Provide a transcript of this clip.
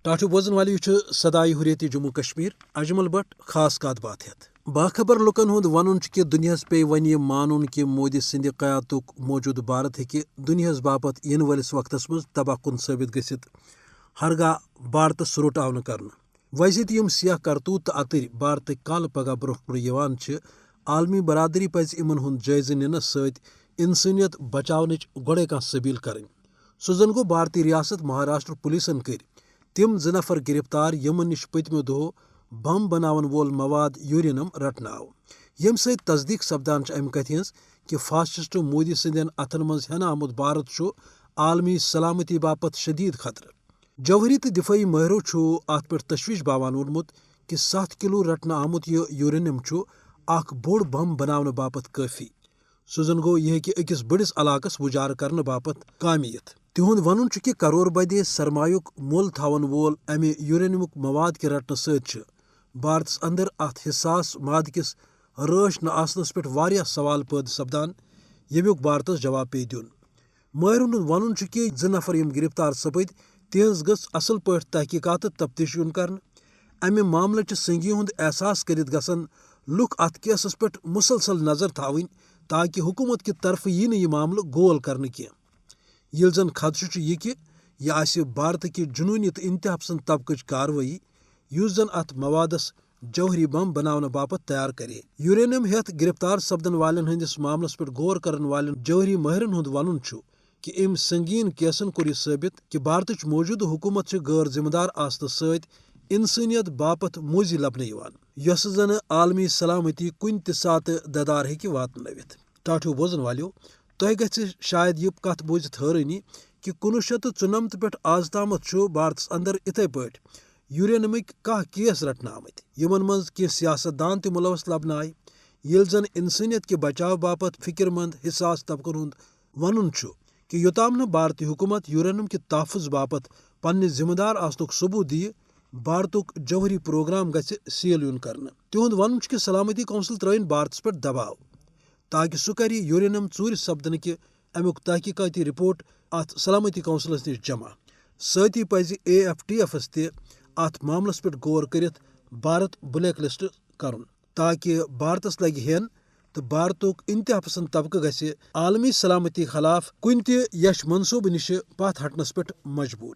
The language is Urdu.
ٹاٹو بوزن والی صدائے حریت جموں کشمیر اجمل بٹ خاص کات بات ہیت باخبر لکن ہند ون کہ دنیا پی ون یہ مان کہ مودی سند قیادت موجود بھارت ہیکہ دنیا باپت ین ولس وقتس مز تباہ کن ثابت گھت ہرگاہ بھارتس روٹ آو نہ کرنا ویسے یم سیاہ کرتوت تو اتر بھارت کال پگہ برہ کن عالمی برادری پز ان ہند جائزہ ننس ست انسانیت بچاونچ گوڑے کھانا سبیل کریں سہ زن گو بھارتی ریاست مہاراشٹر پولیسن کر تم 2 نفر گرفتار یمن نش پتمو دہو بم بناون وول مواد یورینم رٹنہ آو یم ست تصدیق سپدان امہ کتھ ہز کہ فاسسٹ مودی سندین اتھن مز ہینہ آمت بھارت عالمی سلامتی باپت شدید خطرہ جوہری تو دفاعی ماہرو ات پہ تشویش باوان وونمت کہ 7 کلو رٹنہ آمت یہ یورینیم اخ بوڑ بم بناونہ باپت کافی سہ زن گو یہ ہیکہ اکس بڑس علاقس وجار کرنے باپت کامہ یتھ تہند ون کہ کرور بدی سرمایک مول تھاون وول امہ یورینیمک مواد کہ رٹنہ ست بھارتس اندر ات حساس ماد کس رٲچھ نہ آسنس پہ واریاہ سوال پید سپدان یمیک بھارتس جواب پی دین ماہرن ہند ون کہ 2 نفر یم گرفتار سپد تہذ گھ اصل پہ تحقیقات تفتیش یون کر امہ معاملہ سنگی ہند احساس کرت گھن لکھ ات کیسس پہ مسلسل نظر تھاون تاکہ حکومت کہ طرف یہ معاملہ گول کرنے کی یل زن خدشہ یہ کہ یہ آسہ بھارت کہ جنونی تو انتہا پسند طبقچ کاروٲیی یس زن ات موادس جوہری بم بناونہ باپت تیار کرے یورینیم ہیتھ گرفتار سپدن والن ہندس معاملس پہ غور کرن والن جوہری ماہرن ہند ون کہ ام سنگین کیسن کور یہ ثابت کہ بھارتچ موجودہ حکومت غیر ذمہ دار آسنہ ست انسانیت باپت موزی لبنہ یس زن عالمی سلامتی کن تہ سات ددار ہیکہ واتنٲوِتھ ٹاٹھو بوزن والو تہ گژھِ شاید یہ کت بوزت حیرانی کہ 1994 پہ آز تامت بھارتس اندر اتھے پٲٹھۍ یورینیمک 10 کیس رٹنہ آمت یمن مز کی سیاست دان تہ ملوث لبنہ آئی یل زن انسانیت کے بچاؤ باپت فکر مند حساس طبقن ہند ون کہ یوتام نہ بھارتی حکومت یورینیم کے تحفظ باپت پنہ ذمہ دار آسنک ثبوت دی بھارتک جوہری پروگرام گژھِ سیل یون کرنا تہند ون کہ سلامتی کونسل ترٲیِن بھارتس پہ دباؤ تاکہ سہ کر یورینیم ژوٗرِ سپدنہ کہ امیک تحقیقاتی رپورٹ ات سلامتی کونسلس نش جمع سۭتی پزِ AFTF تہ ات معاملس پہ غور کرت بھارت بلیک لسٹ کرن تاکہ بھارتس لگہ ہین تو بھارتک انتہا پسند طبقہ گژھِ عالمی سلامتی خلاف کن تہ یش منصوبہ نش پتھ ہٹنس پہ مجبور